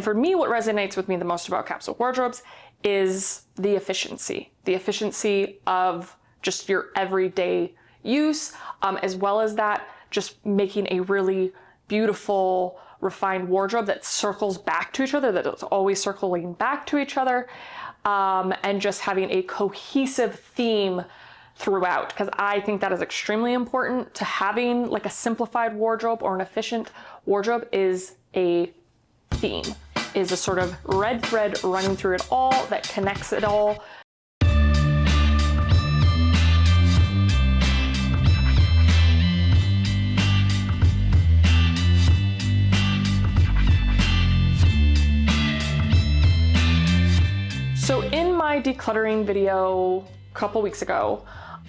For me, what resonates with me the most about capsule wardrobes is the efficiency of just your everyday use, as well as that just making a really beautiful, refined wardrobe that circles back to each other, that is always circling back to each other, and just having a cohesive theme throughout, because I think that is extremely important to having like a simplified wardrobe or an efficient wardrobe is a theme, is a sort of red thread running through it all that connects it all. So in my decluttering video a couple weeks ago,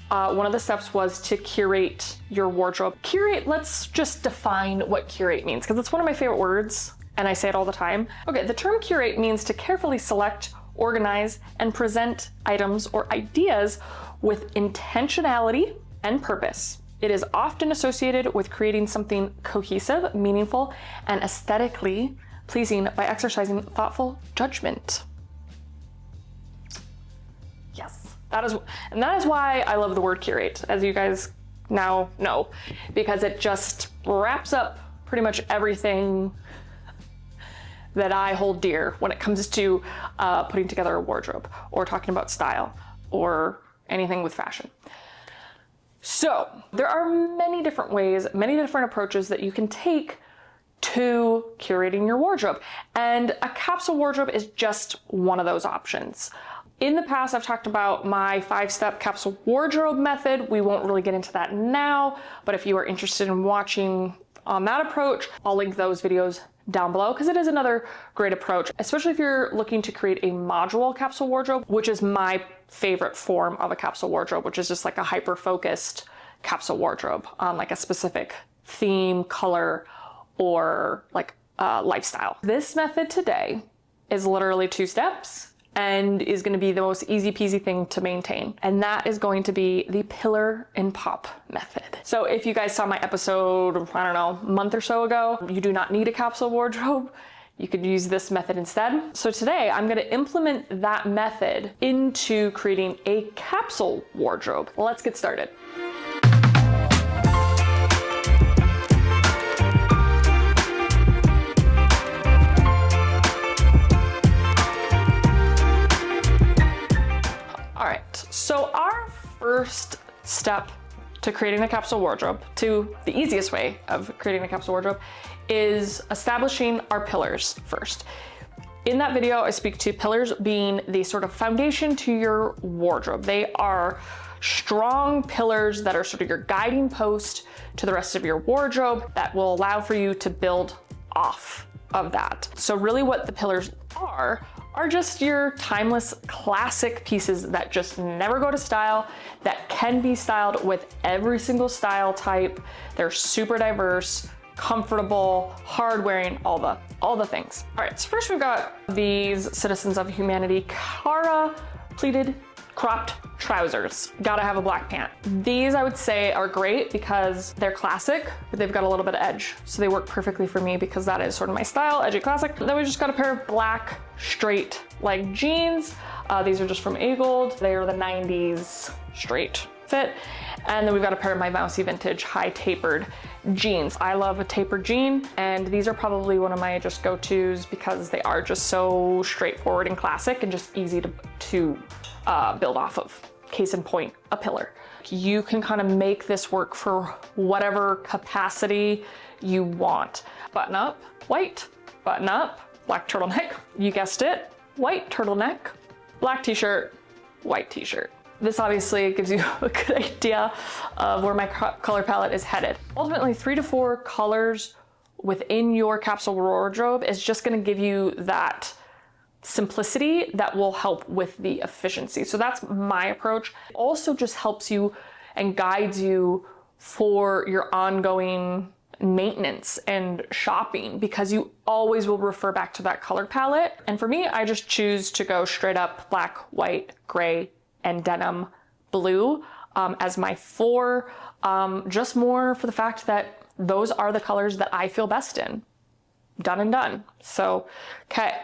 one of the steps was to curate your wardrobe. Curate, let's just define what curate means, because it's one of my favorite words and I say it all the time. Okay, the term curate means to carefully select, organize, and present items or ideas with intentionality and purpose. It is often associated with creating something cohesive, meaningful, and aesthetically pleasing by exercising thoughtful judgment. Yes, that is why I love the word curate, as you guys now know, because it just wraps up pretty much everything that I hold dear when it comes to putting together a wardrobe or talking about style or anything with fashion. So there are many different ways, many different approaches that you can take to curating your wardrobe, and a capsule wardrobe is just one of those options. In the past, I've talked about my 5-step capsule wardrobe method. We won't really get into that now, but if you are interested in watching on that approach, I'll link those videos down below, because it is another great approach, especially if you're looking to create a module capsule wardrobe, which is my favorite form of a capsule wardrobe, which is just like a hyper-focused capsule wardrobe on like a specific theme, color, or like lifestyle. This method today is literally 2 steps and is going to be the most easy peasy thing to maintain. And that is going to be the pillar and pop method. So if you guys saw my episode, I don't know, a month or so ago, you do not need a capsule wardrobe. You could use this method instead. So today I'm going to implement that method into creating a capsule wardrobe. Let's get started. So our first step to creating a capsule wardrobe, to the easiest way of creating a capsule wardrobe, is establishing our pillars first. In that video, I speak to pillars being the sort of foundation to your wardrobe. They are strong pillars that are sort of your guiding post to the rest of your wardrobe that will allow for you to build off of that. So really what the pillars are just your timeless classic pieces that just never go to style, that can be styled with every single style type. They're super diverse, comfortable, hard wearing, all the things. All right, so first we've got these Citizens of Humanity Cara pleated cropped trousers. Gotta have a black pant. These I would say are great because they're classic, but they've got a little bit of edge. So they work perfectly for me because that is sort of my style, edgy classic. Then we just got a pair of black straight leg jeans. These are just from Gold. They are the 90s straight fit. And then we've got a pair of my Mousy Vintage high tapered jeans. I love a tapered jean, and these are probably one of my just go-tos because they are just so straightforward and classic and just easy to build off of. Case in point, a pillar. You can kind of make this work for whatever capacity you want. Button up, white, button up, black turtleneck. You guessed it, white turtleneck, black t-shirt, white t-shirt. This obviously gives you a good idea of where my color palette is headed. Ultimately, 3 to 4 colors within your capsule wardrobe is just gonna give you that simplicity that will help with the efficiency. So that's my approach. It also just helps you and guides you for your ongoing maintenance and shopping, because you always will refer back to that color palette. And for me, I just choose to go straight up black, white, gray, and denim blue as my 4, just more for the fact that those are the colors that I feel best in. done and done. So, okay,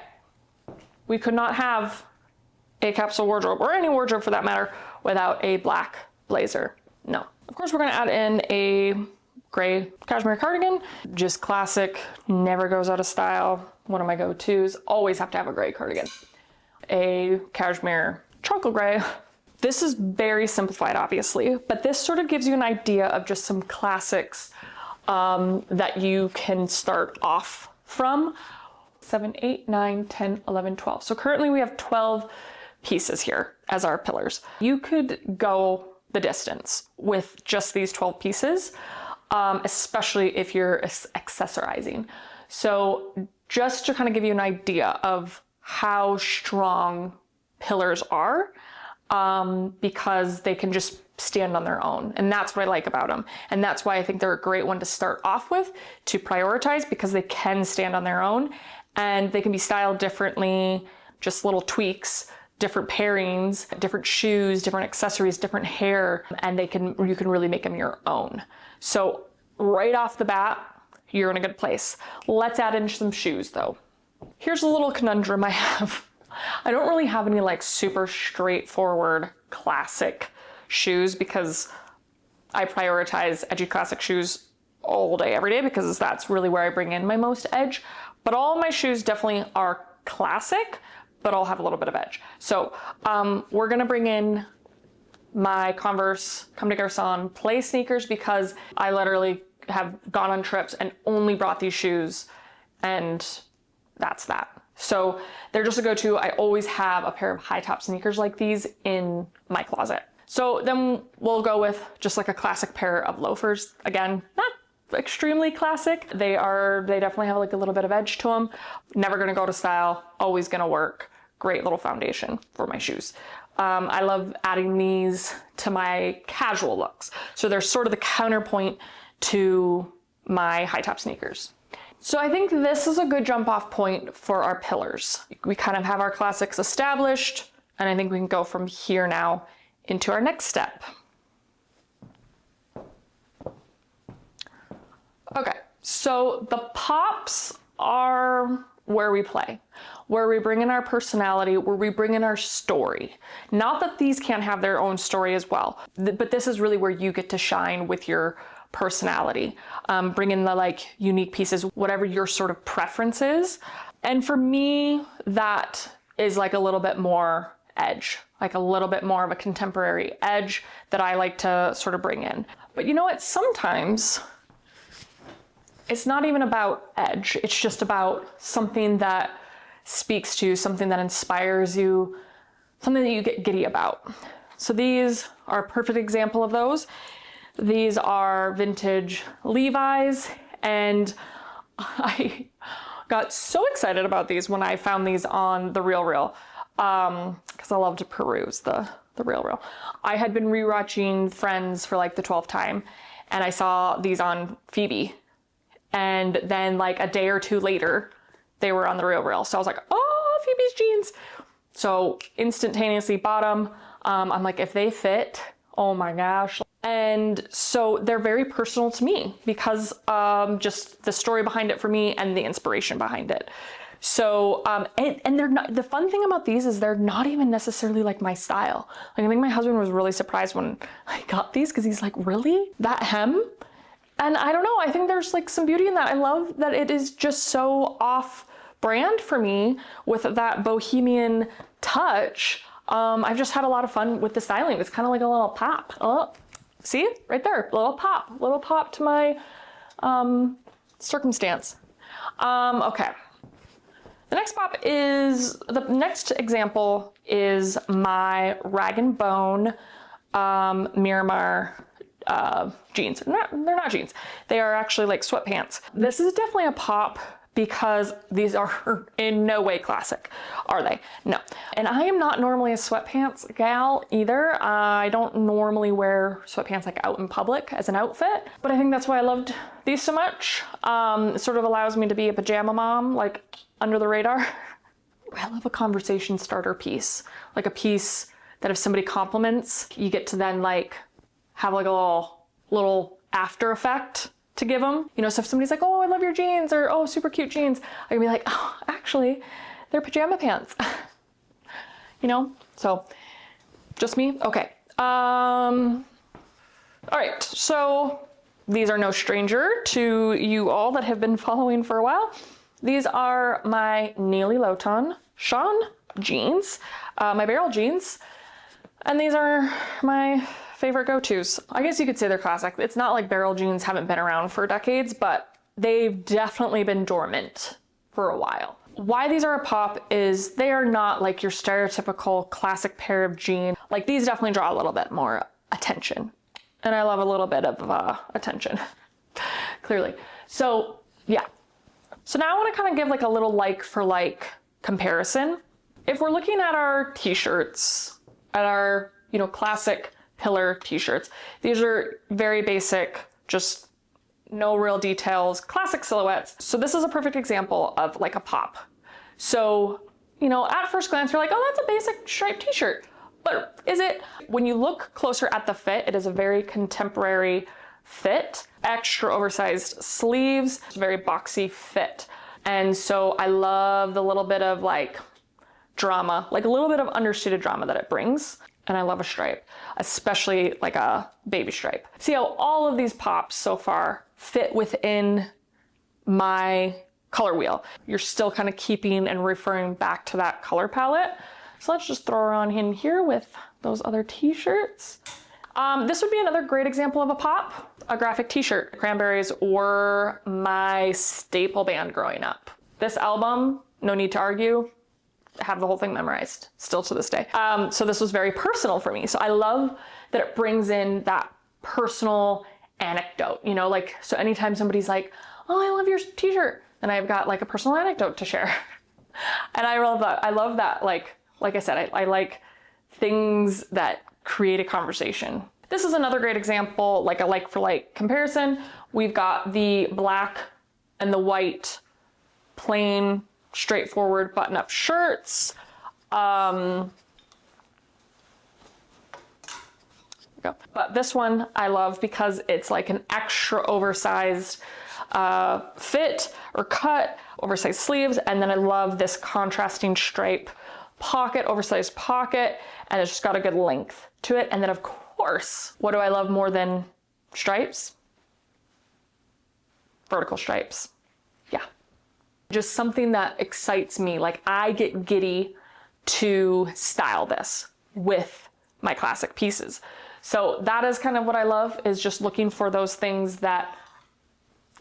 we could not have a capsule wardrobe, or any wardrobe for that matter, without a black blazer. No. Of course, we're gonna add in a gray cashmere cardigan, just classic, never goes out of style. One of my go-tos, always have to have a gray cardigan. A cashmere charcoal gray. This is very simplified, obviously, but this sort of gives you an idea of just some classics that you can start off from. 7, 8, 9, 10, 11, 12. So currently we have 12 pieces here as our pillars. You could go the distance with just these 12 pieces, especially if you're accessorizing. So just to kind of give you an idea of how strong pillars are, because they can just stand on their own. And that's what I like about them. And that's why I think they're a great one to start off with, to prioritize, because they can stand on their own and they can be styled differently, just little tweaks, different pairings, different shoes, different accessories, different hair, and you can really make them your own. So right off the bat, you're in a good place. Let's add in some shoes though. Here's a little conundrum I have. I don't really have any like super straightforward classic shoes, because I prioritize edgy classic shoes all day, every day, because that's really where I bring in my most edge. But all of my shoes definitely are classic, but I'll have a little bit of edge. So we're gonna bring in my Converse Comme des Garçons play sneakers, because I literally have gone on trips and only brought these shoes, and that's that. So they're just a go-to. I always have a pair of high top sneakers like these in my closet. So then we'll go with just like a classic pair of loafers. Again, not extremely classic. They definitely have like a little bit of edge to them. Never gonna go to style, always gonna work. Great little foundation for my shoes. I love adding these to my casual looks. So they're sort of the counterpoint to my high top sneakers. So I think this is a good jump off point for our pillars. We kind of have our classics established, and I think we can go from here now into our next step. Okay, so the pops are where we play, where we bring in our personality, where we bring in our story. Not that these can't have their own story as well, but this is really where you get to shine with your personality. Bring in the like unique pieces, whatever your sort of preference is. And for me, that is like a little bit more edge, like a little bit more of a contemporary edge that I like to sort of bring in. But you know what? Sometimes it's not even about edge. It's just about something that speaks to you, something that inspires you, something that you get giddy about. So these are a perfect example of those. These are vintage Levi's, and I got so excited about these when I found these on the RealReal, because I love to peruse the RealReal. I had been rewatching Friends for like the 12th time, and I saw these on Phoebe, and then like a day or two later, they were on the RealReal. So I was like, oh, Phoebe's jeans. So instantaneously bought them. I'm like, if they fit, oh my gosh. And so they're very personal to me, because just the story behind it for me and the inspiration behind it. So, and they're not, the fun thing about these is they're not even necessarily like my style. Like I think my husband was really surprised when I got these, because he's like, really? That hem? And I don't know, I think there's like some beauty in that. I love that it is just so off brand for me with that bohemian touch. I've just had a lot of fun with the styling. It's kind of like a little pop. Oh, see right there, little pop to my circumstance. Okay. The next pop is, the next example is my Rag & Bone Miramar jeans. They're not jeans. They are actually like sweatpants. This is definitely a pop, because these are in no way classic, are they? No. And I am not normally a sweatpants gal either. I don't normally wear sweatpants like out in public as an outfit, but I think that's why I loved these so much. It sort of allows me to be a pajama mom, like under the radar. I love a conversation starter piece, like a piece that if somebody compliments, you get to then like have like a little after effect to give them. You know, so if somebody's like, oh, I love your jeans, or oh, super cute jeans, I can be like, oh, actually, they're pajama pants. You know, so just me. Okay. All right. So these are no stranger to you all that have been following for a while. These are my Neely Loton Sean jeans, my barrel jeans. And these are my favorite go-tos. I guess you could say they're classic. It's not like barrel jeans haven't been around for decades, but they've definitely been dormant for a while. Why these are a pop is they are not like your stereotypical classic pair of jeans. Like these definitely draw a little bit more attention. And I love a little bit of attention, clearly. So yeah. So now I want to kind of give like a little like for like comparison. If we're looking at our t-shirts, at our, you know, classic pillar t-shirts, these are very basic, just no real details, classic silhouettes. So this is a perfect example of like a pop. So, you know, at first glance, you're like, oh, that's a basic striped t-shirt. But is it? When you look closer at the fit, it is a very contemporary fit, extra oversized sleeves, it's a very boxy fit. And so I love the little bit of like drama, like a little bit of understated drama that it brings. And I love a stripe, especially like a baby stripe. See how all of these pops so far fit within my color wheel. You're still kind of keeping and referring back to that color palette. So let's just throw her on in here with those other t-shirts. This would be another great example of a pop, a graphic t-shirt. Cranberries were my staple band growing up. This album, no need to argue, have the whole thing memorized still to this day. So this was very personal for me. So I love that it brings in that personal anecdote, you know, like, so anytime somebody's like, oh, I love your t-shirt, and I've got like a personal anecdote to share. And I love that. I love that. Like I said, I like things that create a conversation. This is another great example, like a like for like comparison. We've got the black and the white plain straightforward button-up shirts. But this one I love because it's like an extra oversized fit or cut, oversized sleeves, and then I love this contrasting stripe pocket, oversized pocket, and it's just got a good length to it. And then of course, what do I love more than stripes? Vertical stripes. Yeah. Just something that excites me. Like I get giddy to style this with my classic pieces. So that is kind of what I love, is just looking for those things that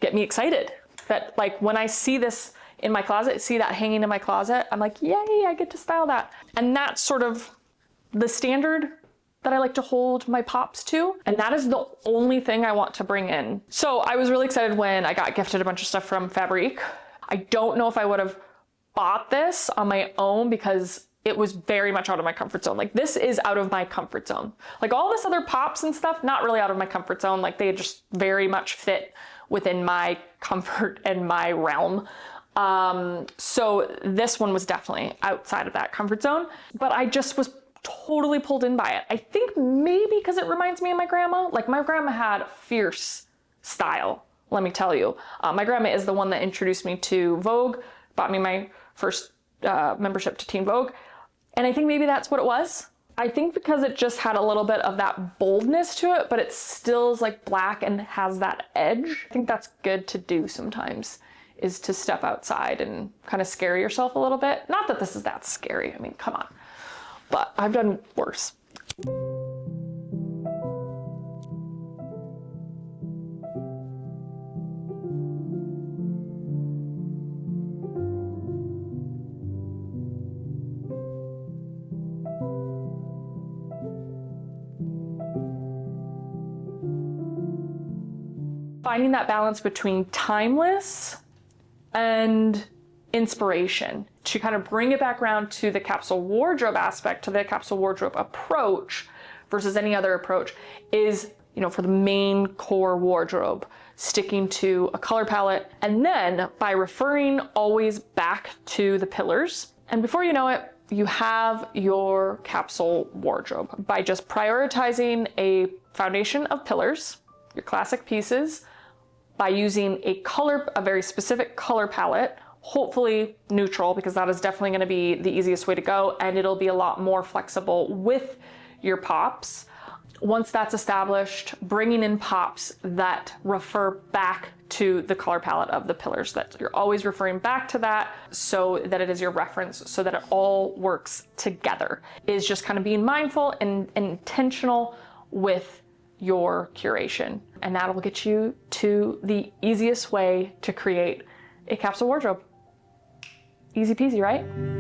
get me excited. That like when I see this in my closet, see that hanging in my closet, I'm like, yay, I get to style that. And that's sort of the standard that I like to hold my pops to. And that is the only thing I want to bring in. So I was really excited when I got gifted a bunch of stuff from Fabrique. I don't know if I would have bought this on my own because it was very much out of my comfort zone. Like this is out of my comfort zone. Like all this other pops and stuff, not really out of my comfort zone. Like they just very much fit within my comfort and my realm. So this one was definitely outside of that comfort zone, but I just was totally pulled in by it. I think maybe because it reminds me of my grandma. Like my grandma had fierce style, let me tell you. My grandma is the one that introduced me to Vogue, bought me my first membership to Teen Vogue. And I think maybe that's what it was. I think because it just had a little bit of that boldness to it, but it still is like black and has that edge. I think that's good to do sometimes, is to step outside and kind of scare yourself a little bit. Not that this is that scary, I mean, come on. But I've done worse. Finding that balance between timeless and inspiration, to kind of bring it back around to the capsule wardrobe aspect, to the capsule wardrobe approach versus any other approach, is, you know, for the main core wardrobe, sticking to a color palette, and then by referring always back to the pillars. And before you know it, you have your capsule wardrobe by just prioritizing a foundation of pillars, your classic pieces, by using a very specific color palette, hopefully neutral, because that is definitely going to be the easiest way to go, and it'll be a lot more flexible with your pops. Once that's established, bringing in pops that refer back to the color palette of the pillars, that you're always referring back to that so that it is your reference, so that it all works together, is just kind of being mindful and intentional with your curation. And that'll get you to the easiest way to create a capsule wardrobe. Easy peasy, right?